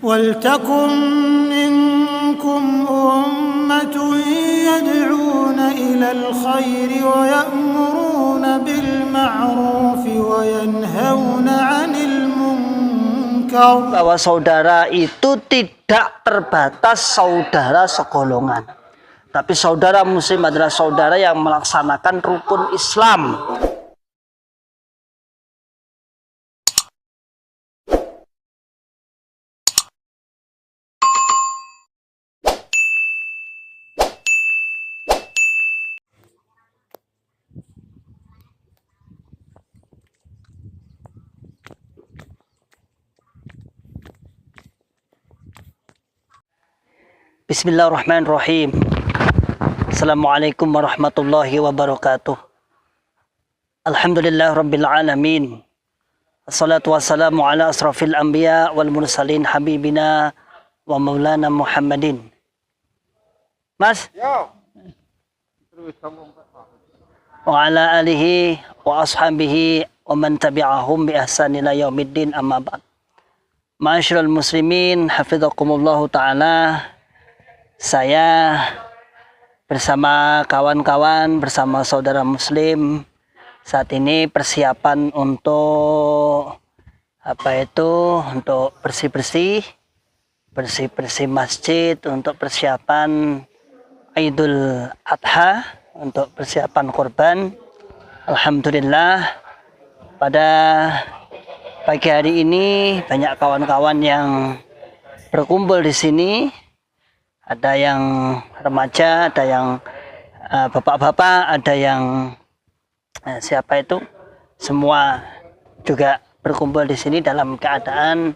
وَلْتَكُنْ مِنْكُمْ أُمَّةٌ يَدْعُونَ إِلَى الْخَيْرِ وَيَأْمُرُونَ بِالْمَعْرُوفِ وَيَنْهَوْنَ عَنِ الْمُنْكَرِ. Bahwa saudara itu tidak terbatas saudara segolongan, tapi saudara muslim adalah saudara yang melaksanakan rukun Islam. Bismillahirrahmanirrahim. Assalamualaikum warahmatullahi wabarakatuh. Alhamdulillah rabbil alamin. Assalatu wassalamu ala asrafil anbiya wal mursalin habibina wa maulana Muhammadin. Mas? Wa ala alihi wa ashabihi wa man tabi'ahum bi ihsan ila yaumiddin, amma ba'd. Ma'asyiral muslimin, hafizakumullahu ta'ala. Saya bersama kawan-kawan, bersama saudara muslim saat ini persiapan untuk untuk bersih-bersih masjid, untuk persiapan Idul Adha, untuk persiapan kurban. Alhamdulillah pada pagi hari ini banyak kawan-kawan yang berkumpul di sini. Ada yang remaja, ada yang bapak-bapak, ada yang semua juga berkumpul di sini dalam keadaan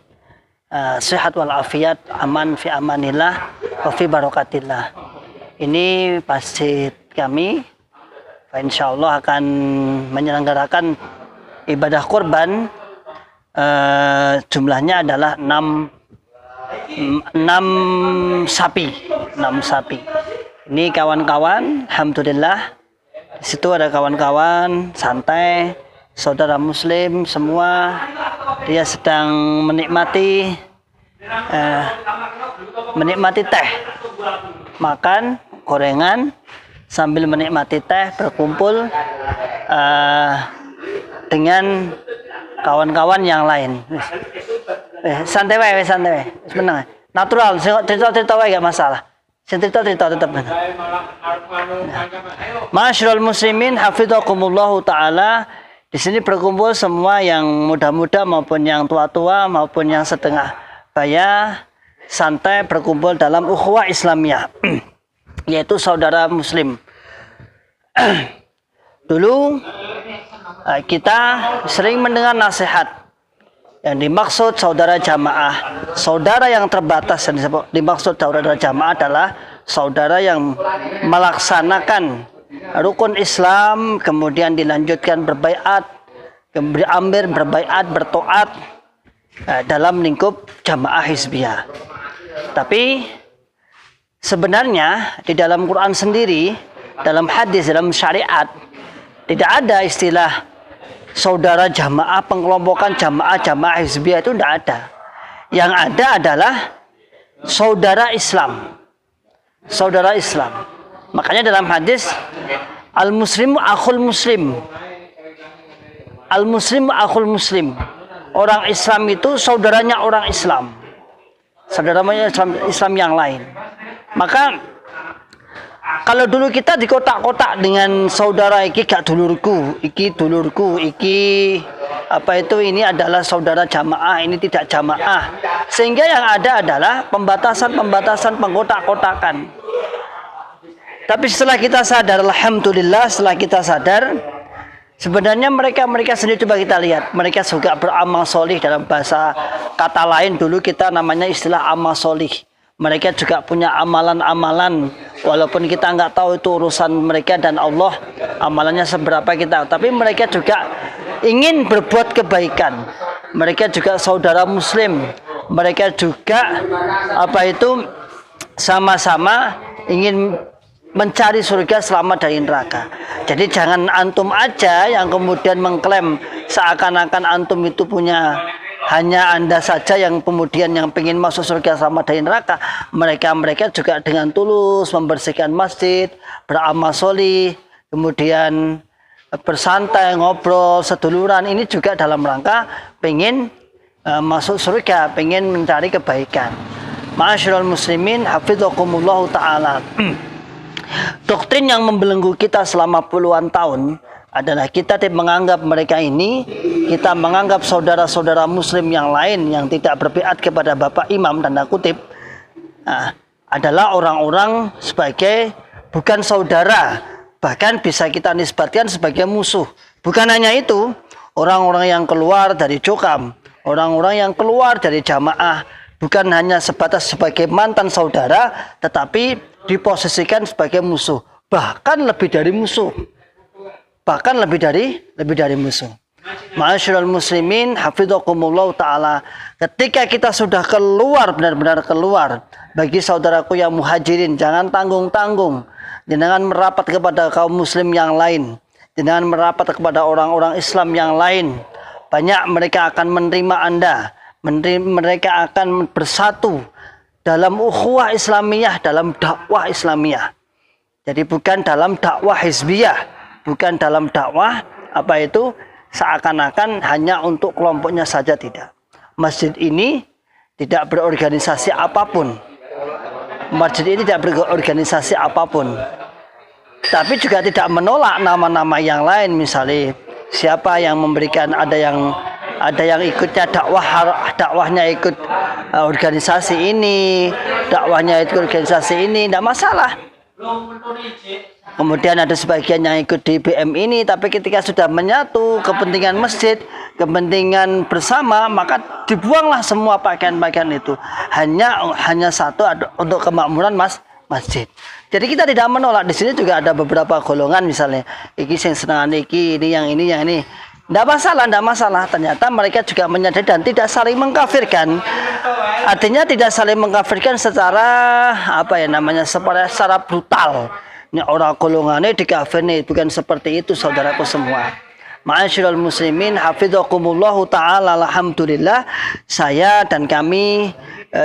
sehat walafiat, aman fi amanillah wa fi barakatillah. Ini masjid kami, insyaallah akan menyelenggarakan ibadah kurban. Jumlahnya adalah 6 sapi. Ini kawan-kawan, alhamdulillah. Di situ ada kawan-kawan santai, saudara muslim semua. Dia sedang menikmati teh, makan gorengan sambil menikmati teh, berkumpul dengan kawan-kawan yang lain. Santai wae. Menang. Natural, cerita wae gak masalah. Cerita tetap benar. Ma'asyiral muslimin, hafizakumullahu taala. Di sini berkumpul semua yang muda-muda maupun yang tua-tua maupun yang setengah baya, santai berkumpul dalam ukhuwah Islamiyah, yaitu saudara muslim. Dulu kita sering mendengar nasihat yang dimaksud saudara jamaah, saudara yang terbatas. Yang dimaksud saudara jamaah adalah saudara yang melaksanakan rukun Islam, kemudian dilanjutkan berbaiat, berbaiat, bertoat dalam lingkup jamaah hizbiyah. Tapi sebenarnya di dalam Quran sendiri, dalam hadis, dalam syariat, tidak ada istilah saudara jamaah, pengelompokan jamaah hizbiyah, itu tidak ada. Yang ada adalah saudara Islam. Saudara Islam. Makanya dalam hadis, al-muslimu akhul muslim. Al-muslimu akhul muslim. Orang Islam itu saudaranya orang Islam. Saudaranya Islam yang lain. Maka kalau dulu kita di kotak-kotak dengan saudara, iki gak dulurku, iki dulurku, iki ini adalah saudara jamaah, ini tidak jamaah. Sehingga yang ada adalah pembatasan, pengkotak-kotakan. Tapi setelah kita sadar, alhamdulillah, setelah kita sadar, sebenarnya mereka sendiri, coba kita lihat, mereka juga beramal solih. Dalam bahasa kata lain dulu kita namanya istilah amal solih. Mereka juga punya amalan-amalan, walaupun kita nggak tahu itu urusan mereka dan Allah, amalannya seberapa kita. Tapi mereka juga ingin berbuat kebaikan. Mereka juga saudara muslim. Mereka juga sama-sama ingin mencari surga selamat dari neraka. Jadi jangan antum aja yang kemudian mengklaim seakan-akan antum itu punya hanya Anda saja yang kemudian yang ingin masuk surga sama dari neraka. Mereka juga dengan tulus membersihkan masjid, beramal solih, kemudian bersantai, ngobrol, seduluran. Ini juga dalam rangka pengen masuk surga, pengen mencari kebaikan. Ma'asyiral muslimin, hafizakumullah ta'ala. Doktrin yang membelenggu kita selama puluhan tahun adalah kita menganggap mereka ini, kita menganggap saudara-saudara muslim yang lain yang tidak berbiat kepada Bapak Imam, tanda kutip, adalah orang-orang sebagai bukan saudara, bahkan bisa kita nisbatkan sebagai musuh. Bukan hanya itu, orang-orang yang keluar dari Jokam, orang-orang yang keluar dari jamaah, bukan hanya sebatas sebagai mantan saudara, tetapi diposisikan sebagai musuh, bahkan lebih dari musuh, bahkan lebih dari musuh. Ma'asyiral muslimin, hafizakumullah ta'ala. Ketika kita sudah keluar, benar-benar keluar, bagi saudaraku yang muhajirin, jangan tanggung-tanggung, jangan merapat kepada kaum muslim yang lain, jangan merapat kepada orang-orang Islam yang lain. Banyak mereka akan menerima Anda, mereka akan bersatu dalam ukhuwah Islamiyah, dalam dakwah Islamiyah. Jadi bukan dalam dakwah hizbiyah, bukan dalam dakwah seakan-akan hanya untuk kelompoknya saja, tidak. Masjid ini tidak berorganisasi apapun. Masjid ini tidak berorganisasi apapun. Tapi juga tidak menolak nama-nama yang lain, misalnya siapa yang memberikan, ada yang ikutnya dakwahnya ikut organisasi ini, dakwahnya ikut organisasi ini, tidak masalah. Kemudian ada sebagian yang ikut di BM ini, tapi ketika sudah menyatu kepentingan masjid, kepentingan bersama, maka dibuanglah semua pakaian-pakaian itu. Hanya satu untuk kemakmuran masjid. Jadi kita tidak menolak. Di sini juga ada beberapa golongan, misalnya iki sing senangan iki, ini yang ini. Tidak masalah. Ternyata mereka juga menyadari dan tidak saling mengkafirkan. Artinya tidak saling mengkafirkan secara secara brutal. Ini orang golongannya dikafirkan, bukan seperti itu, saudaraku semua. Ma'asyiral muslimin, hafizakumullahu ta'ala. Alhamdulillah, saya dan kami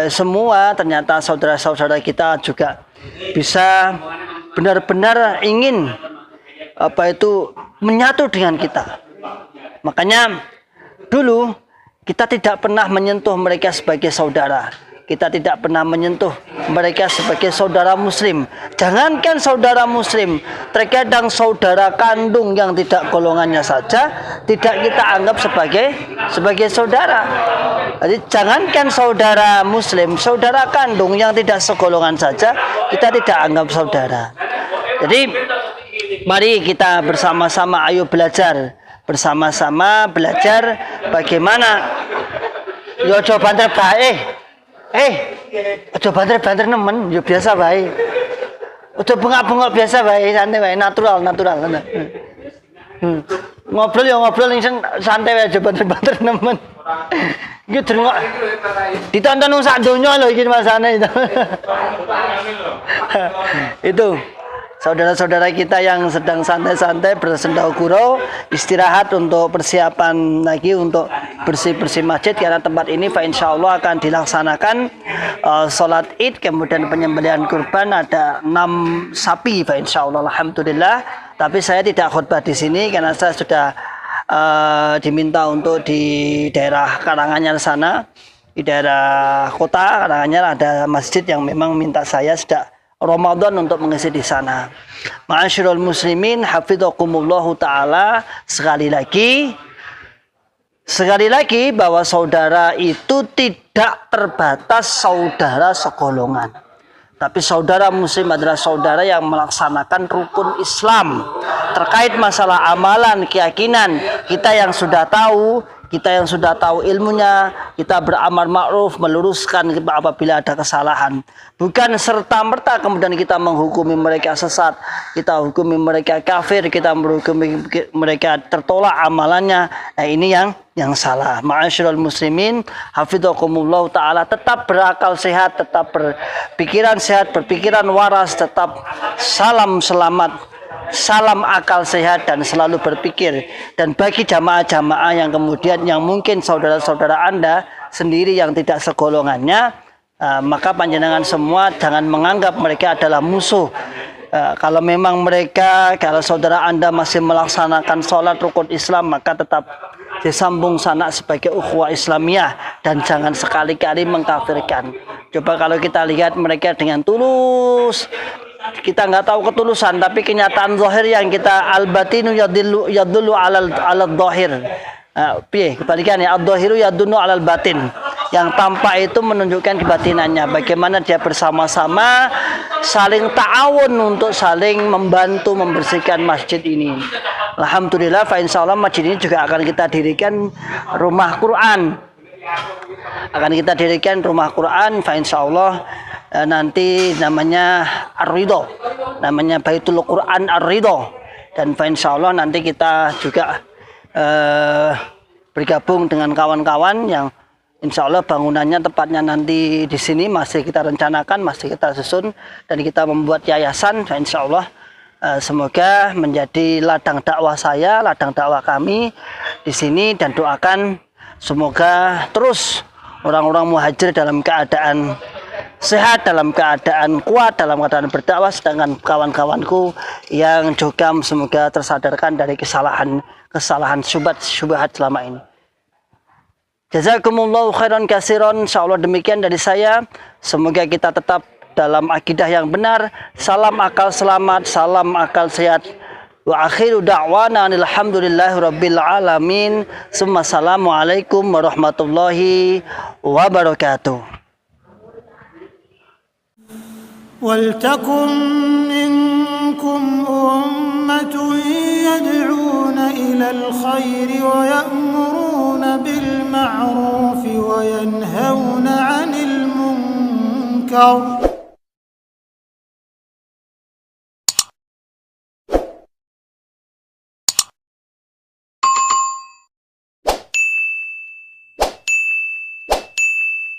semua, ternyata saudara-saudara kita juga bisa benar-benar ingin menyatu dengan kita. Makanya dulu kita tidak pernah menyentuh mereka sebagai saudara. Kita tidak pernah menyentuh mereka sebagai saudara muslim. Jangankan saudara muslim, terkadang saudara kandung yang tidak golongannya saja tidak kita anggap sebagai saudara. Jadi jangankan saudara muslim, saudara kandung yang tidak segolongan saja kita tidak anggap saudara. Jadi mari kita bersama-sama, ayo belajar. Bersama-sama belajar bagaimana ojo banter bae. Ojo banter nemen, yo biasa bae. Ojo bengak-bengok biasa bae, santai bae, natural. Ngobrol yang santai wae, aja banter nemen. Iki drengok. Ditonton wong sak donya lho iki masane itu. Itu saudara-saudara kita yang sedang santai-santai bersendau gurau, istirahat untuk persiapan lagi untuk bersih-bersih masjid, karena tempat ini insya Allah akan dilaksanakan sholat id, kemudian penyembelihan kurban, ada 6 sapi insya Allah, alhamdulillah. Tapi saya tidak khutbah di sini karena saya sudah diminta untuk di daerah Karanganyar sana, di daerah kota Karanganyar ada masjid yang memang minta saya sejak Ramadan untuk mengisi di sana. Ma'asyiral muslimin, hafizakumullahu ta'ala. Sekali lagi bahwa saudara itu tidak terbatas saudara segolongan. Tapi saudara muslim adalah saudara yang melaksanakan rukun Islam. Terkait masalah amalan, keyakinan, kita yang sudah tahu ilmunya, kita beramal ma'ruf, meluruskan apabila ada kesalahan. Bukan serta-merta kemudian kita menghukumi mereka sesat, kita hukumi mereka kafir, kita menghukumi mereka tertolak amalannya. Nah, ini yang salah. Ma'asyiral muslimin, hafizakumullah ta'ala, tetap berakal sehat, tetap berpikiran sehat, berpikiran waras, tetap salam selamat salam akal sehat dan selalu berpikir. Dan bagi jamaah-jamaah yang kemudian yang mungkin saudara-saudara Anda sendiri yang tidak segolongannya, maka panjenengan semua jangan menganggap mereka adalah musuh. Kalau memang mereka, kalau saudara Anda masih melaksanakan sholat rukun Islam, maka tetap disambung sanak sebagai ukhuwah Islamiyah dan jangan sekali-kali mengkafirkan. Coba kalau kita lihat mereka dengan tulus, kita nggak tahu ketulusan, tapi kenyataan zahir yang kita al-batinu yadullu alal zahir. Kebalikannya, ad-dhahiru yadullu alal batin. Yang tampak itu menunjukkan kebatinannya. Bagaimana dia bersama-sama saling ta'awun untuk saling membantu membersihkan masjid ini. Alhamdulillah, fa insyaallah masjid ini juga akan kita dirikan rumah Quran. Fa insyaallah nanti namanya Ar-Ridho. Namanya Baitul Quran Ar-Ridho. Dan fa insyaallah nanti kita juga bergabung dengan kawan-kawan yang insya Allah bangunannya tepatnya nanti di sini masih kita rencanakan, masih kita susun dan kita membuat yayasan. Insya Allah semoga menjadi ladang dakwah saya, ladang dakwah kami di sini, dan doakan semoga terus orang-orang muhajir dalam keadaan sehat, dalam keadaan kuat, dalam keadaan berdakwah, sedangkan kawan-kawanku yang juga semoga tersadarkan dari kesalahan syubhat selama ini. Jazakumullahu khairan katsiran. Insyaallah demikian dari saya. Semoga kita tetap dalam akidah yang benar. Salam akal selamat, salam akal sehat. Wa akhiru da'wana alhamdulillahi rabbil alamin. Summa assalamualaikum warahmatullahi wabarakatuh. ولتكن منكم أمة يدعون إلى الخير ويأمرون بالمعروف وينهون عن المنكر